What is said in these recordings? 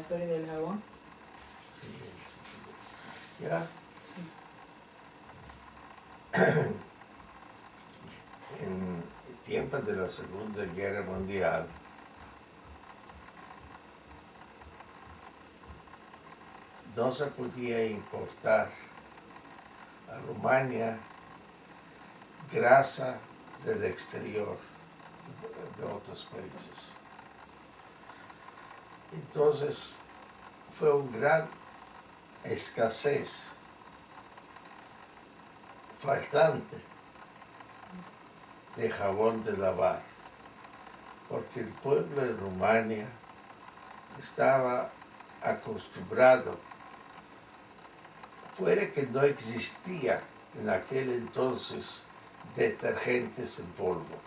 historia del jabón. Sí, ya. En tiempos de la Segunda Guerra Mundial, no se podía importar a Rumania grasa del exterior, de otros países. Entonces fue una gran escasez, faltante de jabón de lavar, porque el pueblo de Rumania estaba acostumbrado, fuera que no existía en aquel entonces detergentes en polvo.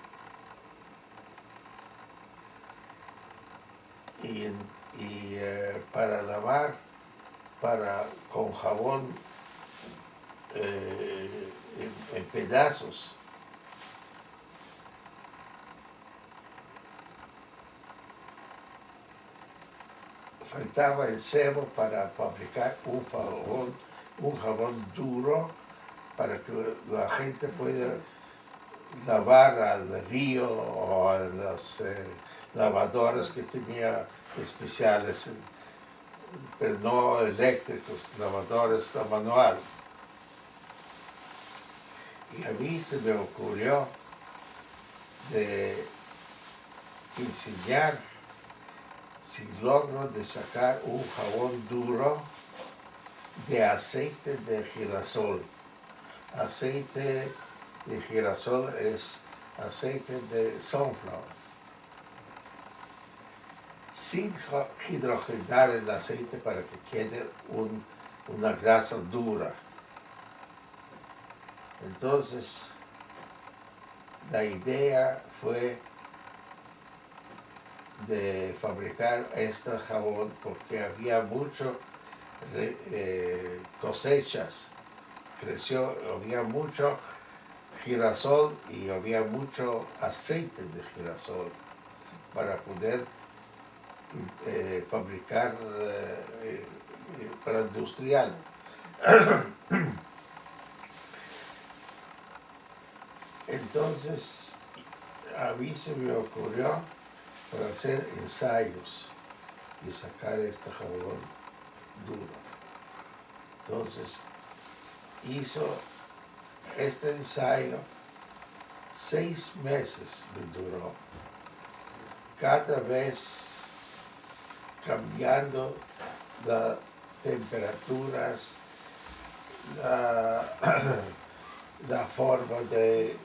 Para lavar con jabón en pedazos, faltaba el sebo para fabricar un jabón duro para que la gente pueda lavar al río o a las lavadoras que tenía especiales, pero no eléctricos, lavadores a manual. Y a mí se me ocurrió de enseñar si logro de sacar un jabón duro de aceite de girasol. Aceite de girasol es aceite de sunflower. Sin hidrogenar el aceite para que quede una grasa dura. Entonces, la idea fue de fabricar este jabón porque había mucho cosechas, había mucho girasol y había mucho aceite de girasol para poder fabricar para industrial. Entonces, a mí se me ocurrió para hacer ensayos y sacar este jabón duro. Entonces, hizo este ensayo, 6 meses me duró, cada vez cambiando las temperaturas, la forma de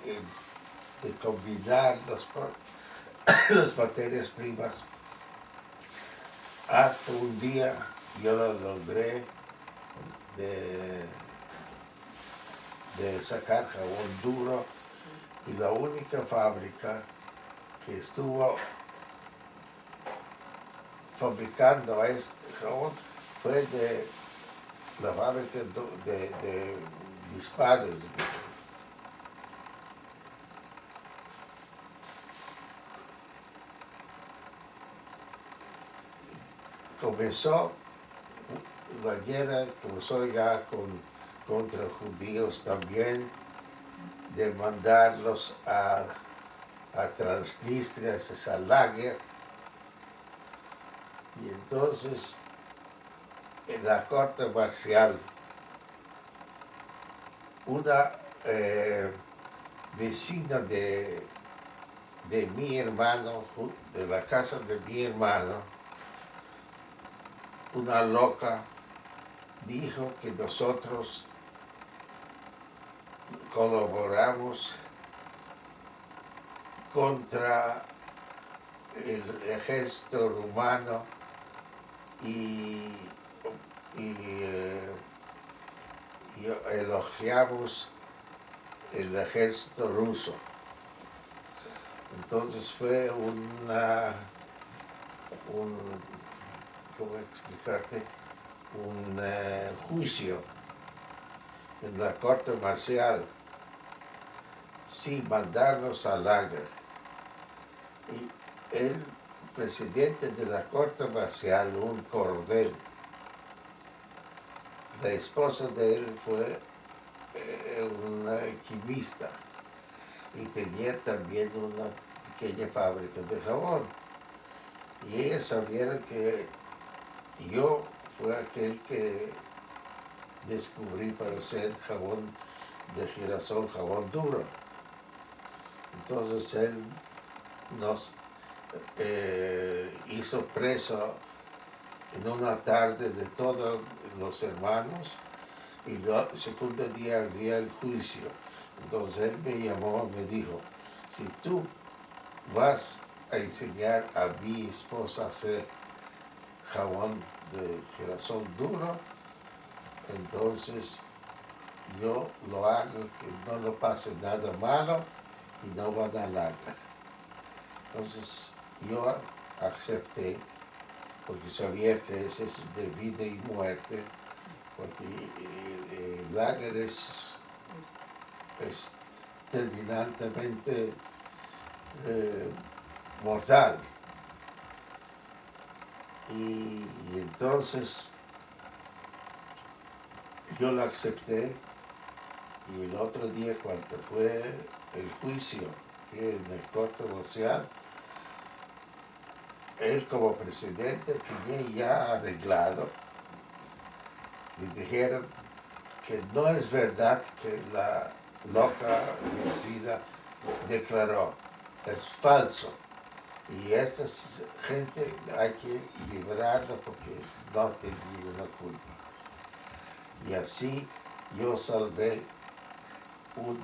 combinar las materias primas. Hasta un día yo lo logré de sacar jabón duro, y la única fábrica que estuvo fabricando este jabón fue de la fábrica de mis padres. Comenzó la guerra, comenzó ya contra judíos también, de mandarlos a Transnistria, ese lager. Y entonces, en la corte marcial, una vecina de mi hermano, de la casa de mi hermano, una loca, dijo que nosotros colaboramos contra el ejército rumano y elogiamos el ejército ruso. Entonces fue ¿cómo explicarte? Un juicio en la corte marcial sin mandarnos al lager. Y él presidente de la corte marcial, un coronel. La esposa de él fue una quimista y tenía también una pequeña fábrica de jabón. Y ellas sabían que yo fui aquel que descubrí para hacer jabón de girasol, jabón duro. Entonces él nos hizo preso en una tarde de todos los hermanos y el segundo día había el juicio. Entonces él me llamó y me dijo, si tú vas a enseñar a mi esposa a hacer jabón de girasol duro, entonces yo lo hago, que no le pase nada malo y no va a dar nada. Entonces yo acepté, porque sabía que ese es de vida y muerte, porque el lager es terminantemente mortal. Y entonces yo lo acepté y el otro día cuando fue el juicio en el corte marcial, él como presidente tenía ya arreglado, le dijeron que no es verdad que la loca vencida declaró, es falso. Y esa gente hay que liberarla porque no tenía ninguna culpa. Y así yo salvé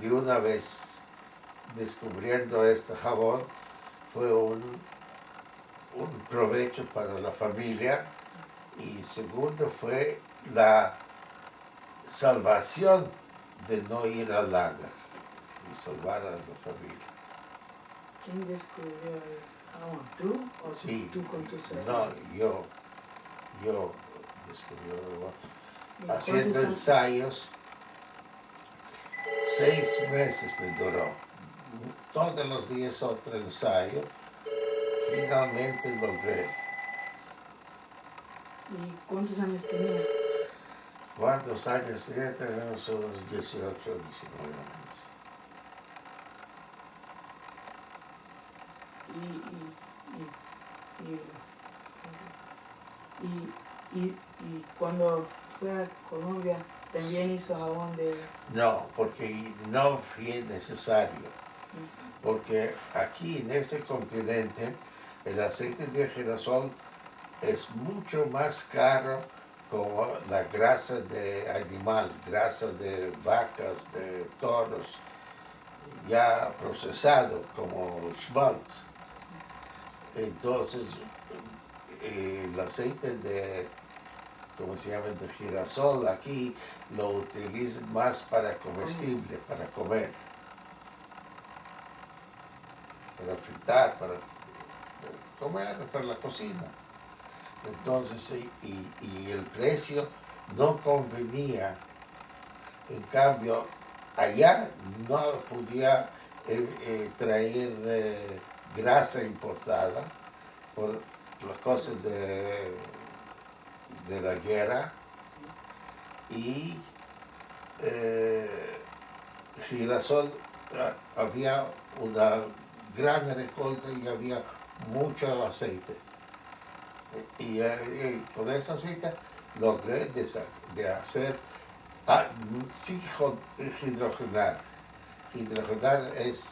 de una vez, descubriendo este jabón, fue un provecho para la familia y segundo fue la salvación de no ir al lager y salvar a la familia. ¿Quién descubrió el jabón? ¿Tú o Sí, tú con tus hermanos? no, yo descubrí el jabón. ¿Y Haciendo cuántos ensayos, 6 meses me duró. Todos los días otro ensayo. Finalmente logré. ¿Y cuántos años tenía? ¿Cuántos años tenía? Tenía unos 18 o 19 años. Y cuando fue a Colombia, también hizo jabón de... No, porque no fue necesario. Porque aquí en este continente el aceite de girasol es mucho más caro como la grasa de animal, grasa de vacas, de toros, ya procesado como schmaltz. Entonces el aceite de, ¿cómo se llama?, de girasol aquí lo utilizan más para comestible, para comer, para fritar, para comer, para la cocina. Entonces, y el precio no convenía. En cambio, allá no podía traer grasa importada por las cosas de la guerra y girasol había una gran recolta y había mucho aceite. Y con ese aceite logré de hacer sin hidrogenar. Hidrogenar es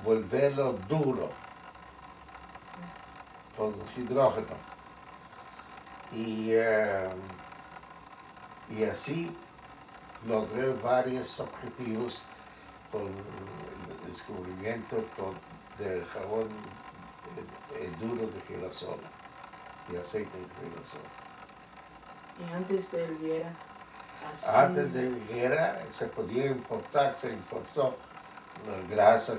volverlo duro con hidrógeno. Y así logré varios objetivos con el descubrimiento del jabón duro de girasol y aceite de girasol. Y antes de Higuera, así... Antes de Higuera se podía importar, se importó la grasa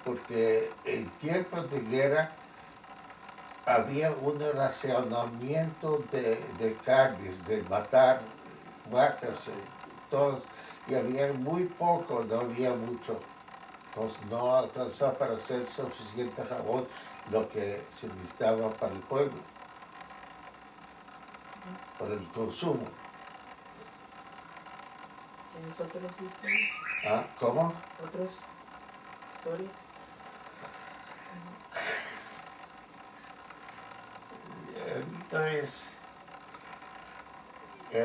porque en tiempos de guerra había un racionamiento de carnes, de matar vacas, todos, y había muy poco, no había mucho. Entonces no alcanzaba para hacer suficiente jabón lo que se necesitaba para el pueblo, para el consumo. ¿Tienes otras historias? ¿Ah? ¿Cómo? ¿Otras historias? Entonces,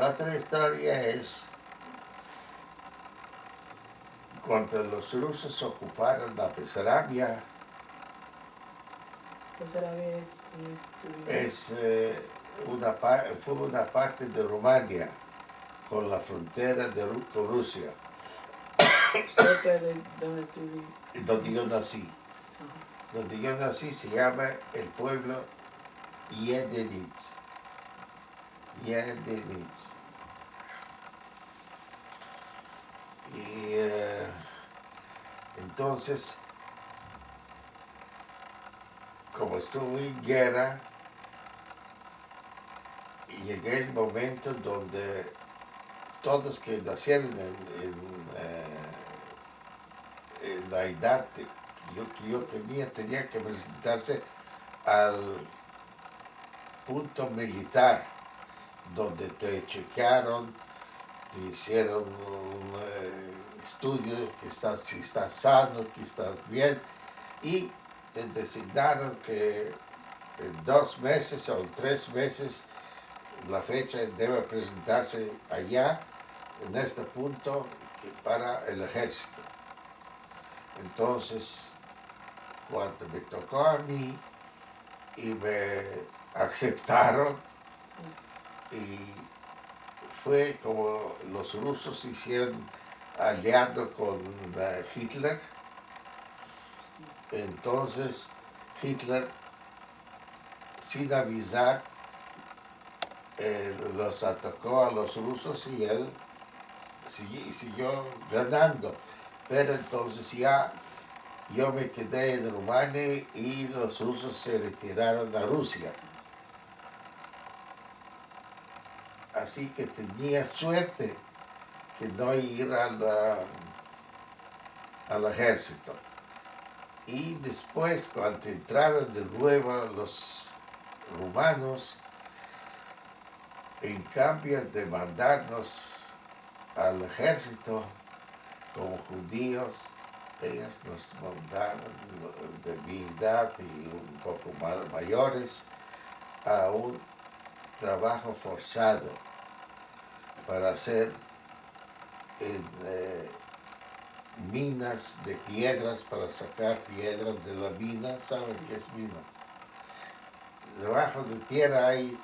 otra historia es cuando los rusos ocuparon la Besarabia, Besarabia es fue una parte de Rumania con la frontera con Rusia, cerca de donde tú vives. donde yo nací. Ajá. Donde yo nací se llama el pueblo Jedenitz. Jedenitz. Y entonces, como estuve en guerra, llegué el momento donde todos que nacieron en la edad que yo tenía que presentarse al punto militar, donde te chequearon, te hicieron un estudio si estás sano, que estás bien, y te designaron que en 2 meses o en 3 meses la fecha debe presentarse allá, en este punto, para el ejército. Entonces, cuando me tocó a mí y me aceptaron, y fue como los rusos se hicieron aliados con Hitler. Entonces Hitler, sin avisar, los atacó a los rusos y él siguió ganando. Pero entonces ya yo me quedé en Rumania y los rusos se retiraron a Rusia. Así que tenía suerte que no ir al ejército. Y después, cuando entraron de nuevo los rumanos, en cambio de mandarnos al ejército como judíos, ellos nos mandaron de mi edad y un poco más mayores a un trabajo forzado para hacer minas de piedras, para sacar piedras de la mina. ¿Saben qué es mina? Debajo de tierra hay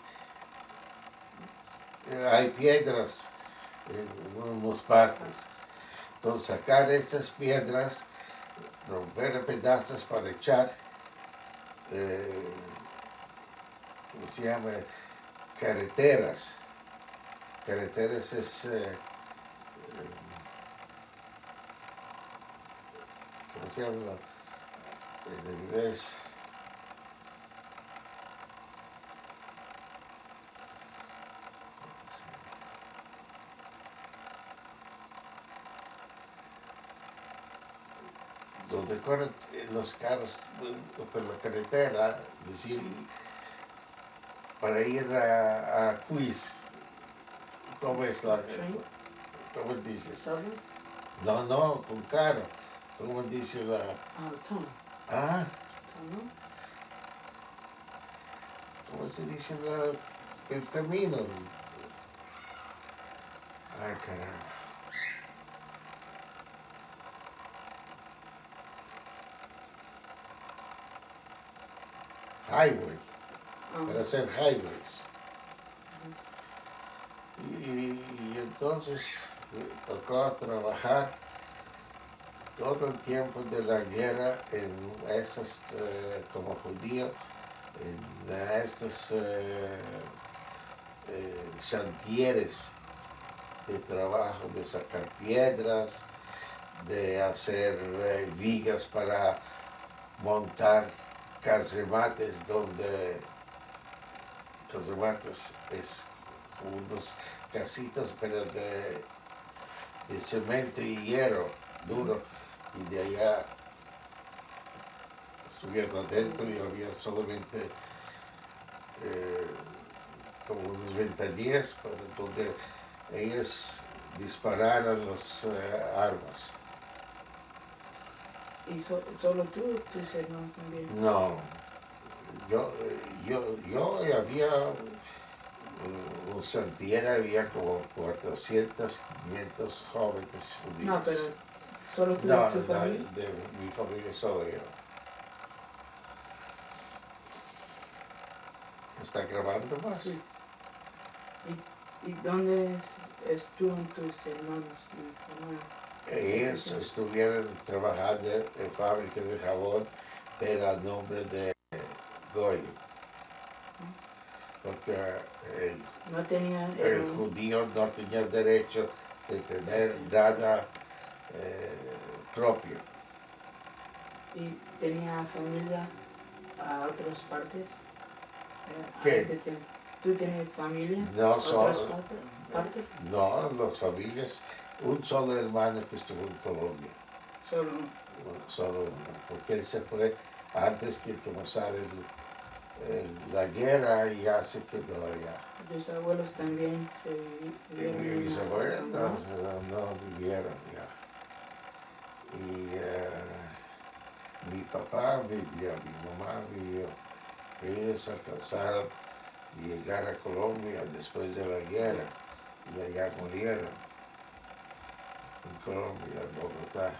piedras en unas partes. Entonces sacar estas piedras, romper en pedazos para echar, ¿cómo se llama? Carreteras. Carreteras es, ¿cómo se llama? En inglés. Donde corren los carros por la carretera, es decir, para ir a Quiz. ¿Cómo es la? ¿Cómo dices? ¿Subway? No, con carro. ¿Cómo dice la? Tunnel. Ah, Tunnel. ¿cómo se dice el camino? Ay, caramba. Highway, para hacer highways. Y entonces tocó trabajar todo el tiempo de la guerra en esas, como judío, en estos chantieres de trabajo, de sacar piedras, de hacer vigas para montar casemates, donde casemates es unos casitas pero de cemento y hierro duro, y de allá estuvieron adentro y había solamente como unas ventanillas para donde ellos dispararon las armas. ¿Y solo tú o tus hermanos también? No, yo había un Santiera, había como 400, 500 jóvenes judíos. No, pero solo tú No, y tu familia. de mi familia solo yo. ¿Está grabando más? Sí. ¿Y dónde estuvieron tus hermanos y hermanas? Ellos estuvieron trabajando en fábrica de jabón, pero a nombre de Goy. Porque No tenían el judío no tenía derecho de tener nada propio. ¿Y tenía familia a otras partes? A ¿Qué? este tiempo. ¿Tú tienes familia No a otras solo, partes? no, las familias, un solo hermano que estuvo en Colombia, Solo uno. solo uno, porque él se fue antes que comenzara la guerra y ya se quedó allá. Tus abuelos también se Y vivieron mis en abuelos Panamá. no vivieron ya. Y mi papá vivió, mi mamá vivió. Ellos se casaron y llegaron a Colombia después de la guerra y allá murieron en Colombia, en Bogotá.